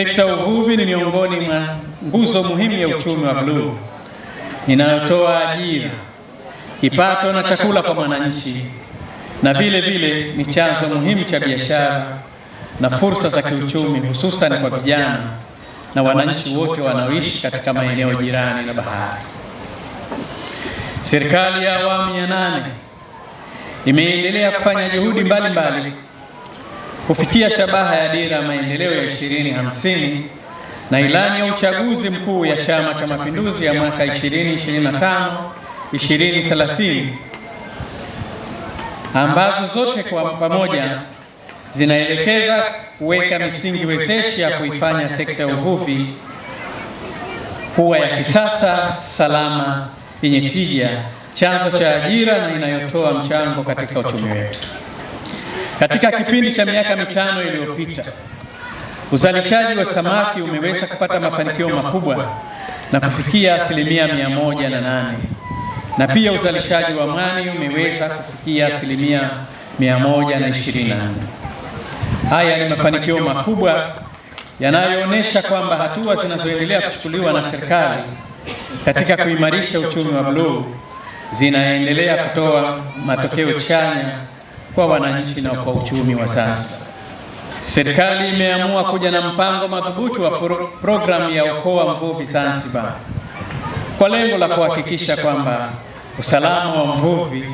Sekta ya uvuvi ni miongoni mwa nguzo muhimu ya uchumi wa bluu inayotoa ajira, kipato na chakula kwa mwananchi, na vile vile ni chanzo muhimu cha biashara na fursa za kiuchumi, hususan kwa vijana na wananchi wote wanaoishi katika maeneo jirani na bahari. Serikali ya awamu ya 8 imeendelea kufanya juhudi mbalimbali kufikia shabaha ya dira ya maendeleo ya 2050 na ilani ya uchaguzi mkuu ya Chama cha Mapinduzi ya mwaka 2025-2030 ambazo zote kwa pamoja zinaelekeza kuweka misingi wezeshi ya kuifanya sekta ya uvuvi kuwa ya kisasa, salama, yenye tija, chanzo cha ajira na inayotoa mchango katika uchumi wetu. Katika kipindi cha miaka 5 iliyopita, uzalishaji wa samaki umeweza kupata mafanikio makubwa na kufikia 108%, na pia uzalishaji wa mwani umeweza kufikia 124%. Haya ni mafanikio makubwa yanayoonyesha kwamba hatua zinazoendelea kuchukuliwa na serikali katika kuimarisha uchumi wa bluu zinaendelea kutoa matokeo chanya kwa wananchi na kwa uchumi wa Zanzibar. Serikali imeamua kuja na mpango madhubuti wa programu ya Okoa Mvuvi Zanzibar kwa lengo la kuhakikisha kwamba usalama wa mvuvi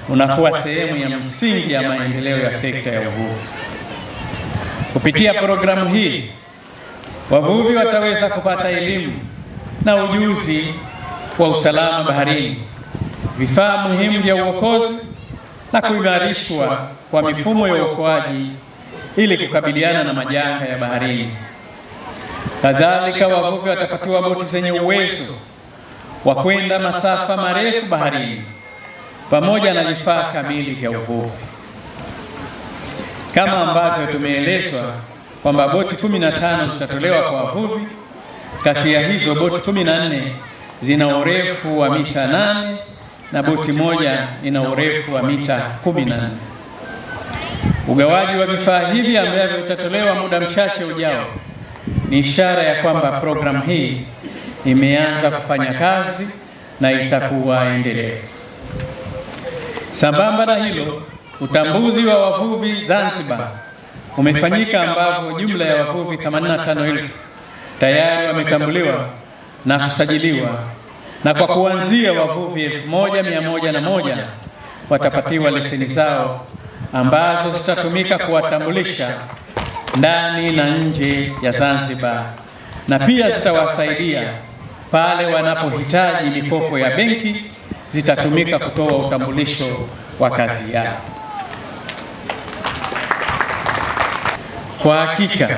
unakuwa sehemu ya msingi ya maendeleo ya sekta ya uvuvi. Kupitia programu hii, wavuvi wataweza kupata elimu na ujuzi wa usalama baharini, vifaa muhimu vya uokozi na kuimarishwa kwa mifumo ya uokoaji ili kukabiliana na majanga ya baharini. Kadhalika, wavuvi watapatiwa boti zenye uwezo wa kwenda masafa marefu baharini pamoja na vifaa kamili vya uvuvi. Kama ambavyo tumeelezwa kwamba boti 15 zitatolewa kwa wavuvi. Kati ya hizo boti 14 zina urefu wa mita 8 na boti moja ina urefu wa mita 14. Ugawaji wa vifaa hivi ambavyo vitatolewa muda mchache ujao ni ishara ya kwamba programu hii imeanza kufanya kazi na itakuwa endelevu. Sambamba na hilo, utambuzi wa wavuvi Zanzibar umefanyika ambapo jumla ya wavuvi 85,000 tayari wametambuliwa na kusajiliwa, na kwa kuanzia wavuvi 1101 watapatiwa leseni zao ambazo zitatumika kuwatambulisha ndani na nje ya Zanzibar, na pia zitawasaidia pale wanapohitaji mikopo ya benki, zitatumika kutoa utambulisho wa kazi yao. Kwa hakika,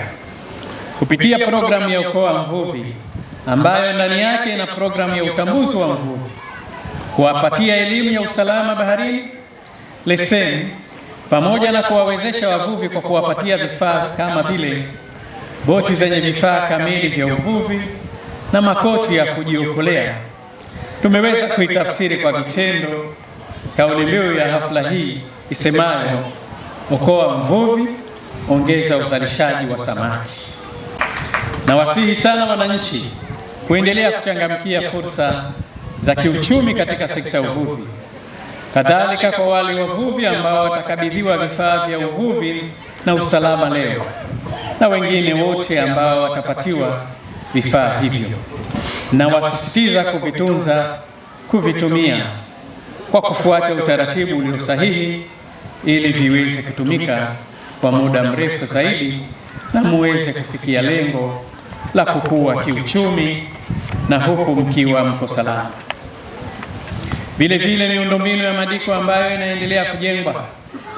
kupitia programu ya Okoa Mvuvi ambayo ndani yake ina programu ya utambuzi wa mvuvi, kuwapatia elimu ya usalama baharini, leseni, pamoja na kuwawezesha wavuvi kwa kuwapatia vifaa kama vile boti zenye vifaa kamili vya uvuvi na makoti ya kujiokolea, tumeweza kuitafsiri kwa vitendo kauli mbiu ya hafla hii isemayo Okoa Mvuvi, ongeza uzalishaji wa samaki. Na wasihi sana wananchi kuendelea kuchangamkia fursa za kiuchumi katika sekta ya uvuvi. Kadhalika, kwa wale wavuvi ambao watakabidhiwa vifaa vya uvuvi na usalama leo na wengine wote ambao watapatiwa vifaa hivyo, na wasisitiza kuvitunza, kuvitumia kwa kufuata utaratibu ulio sahihi ili viweze kutumika kwa muda mrefu zaidi na muweze kufikia lengo la kukua kiuchumi na huku mkiwa mko salama. Vile vile, miundombinu ya madiko ambayo inaendelea kujengwa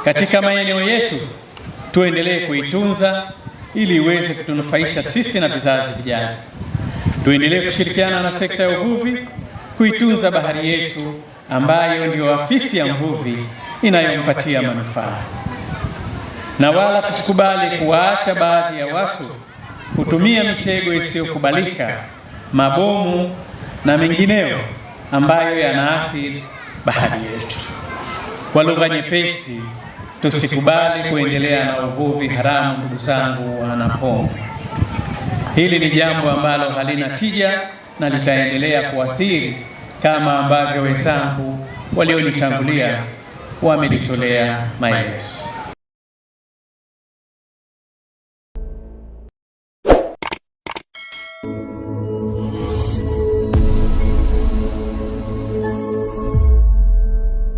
katika maeneo yetu tuendelee kuitunza ili iweze kutunufaisha sisi na vizazi vijavyo. Tuendelee kushirikiana na sekta ya uvuvi kuitunza bahari yetu ambayo ndio afisi ya mvuvi inayompatia manufaa, na wala tusikubali kuwaacha baadhi ya watu kutumia mitego isiyokubalika, mabomu na mengineyo ambayo yanaathiri bahari yetu. Kwa lugha nyepesi, tusikubali kuendelea na uvuvi haramu, ndugu zangu wanapombe. Hili ni jambo ambalo halina tija na litaendelea kuathiri kama ambavyo wenzangu walionitangulia wamelitolea maelezo.